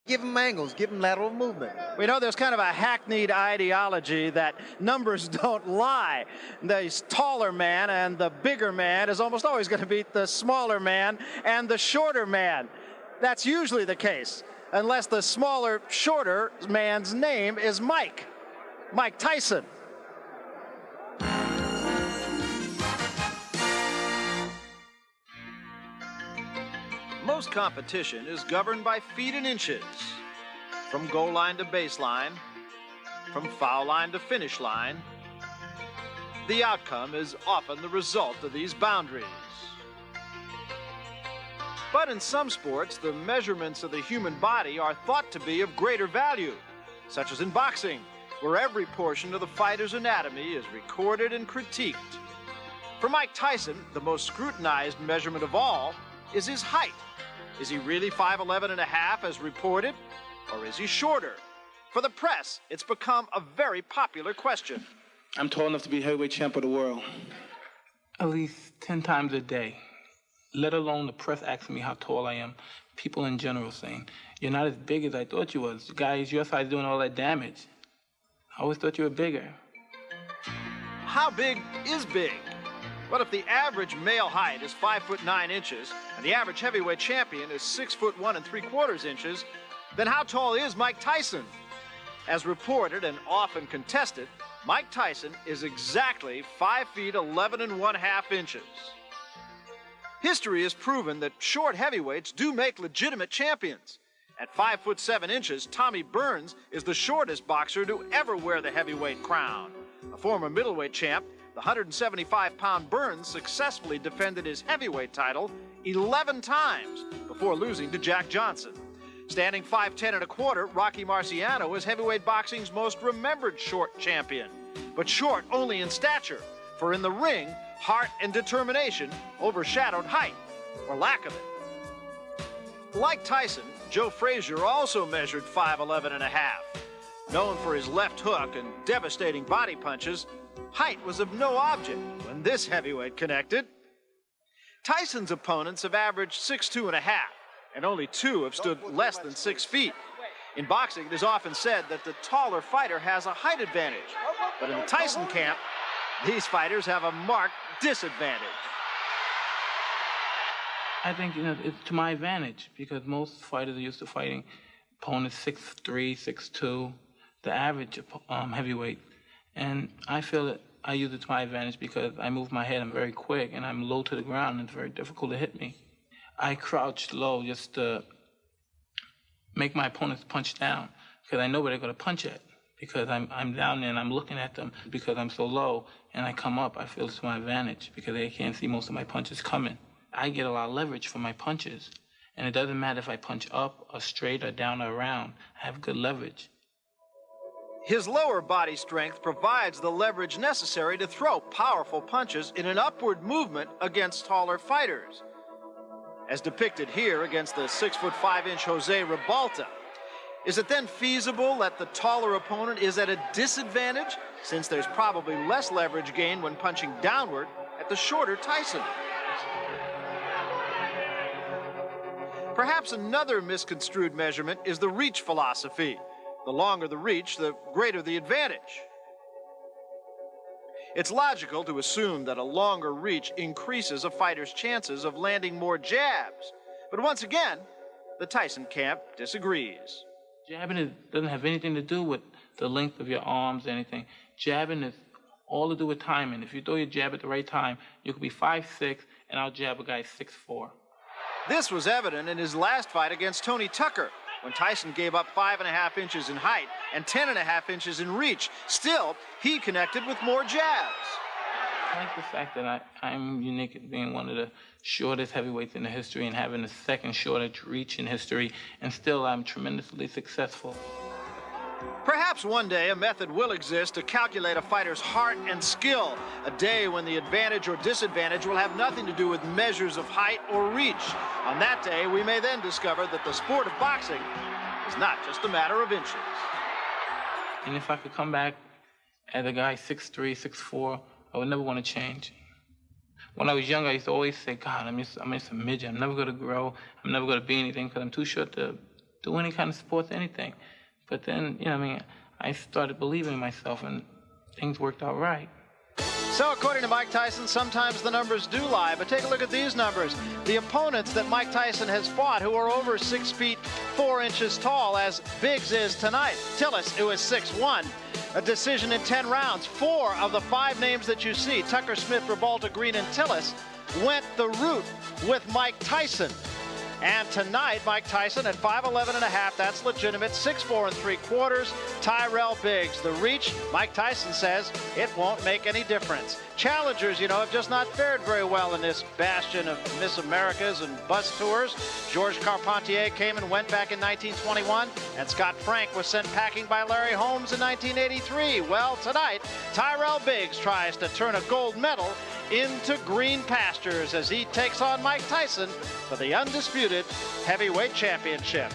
Give him angles, give him lateral movement. We know there's kind of a hackneyed ideology that numbers don't lie. The taller man and the bigger man is almost always going to beat the smaller man and the shorter man. That's usually the case, unless the smaller, shorter man's name is Mike Tyson. Most competition is governed by feet and inches. From goal line to baseline, from foul line to finish line, the outcome is often the result of these boundaries. But in some sports, the measurements of the human body are thought to be of greater value, such as in boxing, where every portion of the fighter's anatomy is recorded and critiqued. For Mike Tyson, the most scrutinized measurement of all is his height. Is he really 5'11 and a half as reported, or is he shorter? For the press, it's become a very popular question. I'm tall enough to be heavyweight champ of the world. At least 10 times a day. Let alone the press asking me how tall I am. People in general saying, you're not as big as I thought you was. Guys your size doing all that damage. I always thought you were bigger. How big is big? Well, if the average male height is 5'9" and the average heavyweight champion is 6'1" 3/4 inches, then how tall is Mike Tyson? As reported and often contested, Mike Tyson is exactly 5 feet 11 1/2 inches. History has proven that short heavyweights do make legitimate champions. At 5'7", Tommy Burns is the shortest boxer to ever wear the heavyweight crown. A former middleweight champ, the 175-pound Burns successfully defended his heavyweight title 11 times before losing to Jack Johnson. Standing 5'10 1/4, Rocky Marciano is heavyweight boxing's most remembered short champion. But short only in stature, for in the ring, heart and determination overshadowed height, or lack of it. Like Tyson, Joe Frazier also measured 5'11 1/2. Known for his left hook and devastating body punches, height was of no object when this heavyweight connected. Tyson's opponents have averaged 6'2 1/2, and only 2 have stood less than 6 feet. In boxing, it is often said that the taller fighter has a height advantage. But in the Tyson camp, these fighters have a marked disadvantage. I think, it's to my advantage because most fighters are used to fighting opponents 6'3", 6'2", the average heavyweight. And I feel that I use it to my advantage because I move my head, I'm very quick, and I'm low to the ground, and it's very difficult to hit me. I crouch low just to make my opponents punch down because I know where they're going to punch at. Because I'm down there and I'm looking at them because I'm so low, and I come up, I feel it's to my advantage because they can't see most of my punches coming. I get a lot of leverage from my punches, and it doesn't matter if I punch up or straight or down or around. I have good leverage. His lower body strength provides the leverage necessary to throw powerful punches in an upward movement against taller fighters. As depicted here against the 6'5" Jose Ribalta. Is it then feasible that the taller opponent is at a disadvantage, since there's probably less leverage gained when punching downward at the shorter Tyson? Perhaps another misconstrued measurement is the reach philosophy. The longer the reach, the greater the advantage. It's logical to assume that a longer reach increases a fighter's chances of landing more jabs. But once again, the Tyson camp disagrees. Jabbing doesn't have anything to do with the length of your arms or anything. Jabbing is all to do with timing. If you throw your jab at the right time, you could be 5'6", and I'll jab a guy 6'4". This was evident in his last fight against Tony Tucker, when Tyson gave up 5.5 inches in height and 10.5 inches in reach. Still, he connected with more jabs. I like the fact that I'm unique at being one of the shortest heavyweights in the history and having the second shortest reach in history, and still I'm tremendously successful. Perhaps one day a method will exist to calculate a fighter's heart and skill, a day when the advantage or disadvantage will have nothing to do with measures of height or reach. On that day, we may then discover that the sport of boxing is not just a matter of inches. And if I could come back as a guy 6'3", 6'4", I would never want to change. When I was younger, I used to always say, God, I'm just a midget. I'm never going to grow. I'm never going to be anything because I'm too short to do any kind of sports, anything. But then, I started believing in myself, and things worked out right. So according to Mike Tyson, sometimes the numbers do lie, but take a look at these numbers. The opponents that Mike Tyson has fought who are over 6 feet 4 inches tall, as Biggs is tonight. Tillis, who is 6'1", a decision in 10 rounds. 4 of the 5 names that you see, Tucker Smith, Rebalta, Green, and Tillis, went the route with Mike Tyson. And tonight, Mike Tyson at 5'11.5", that's legitimate, 6'4 3/4. Tyrell Biggs, the reach, Mike Tyson says it won't make any difference. Challengers, have just not fared very well in this bastion of Miss Americas and bus tours. Georges Carpentier came and went back in 1921, and Scott Frank was sent packing by Larry Holmes in 1983. Well, tonight, Tyrell Biggs tries to turn a gold medal into green pastures as he takes on Mike Tyson for the undisputed heavyweight championship.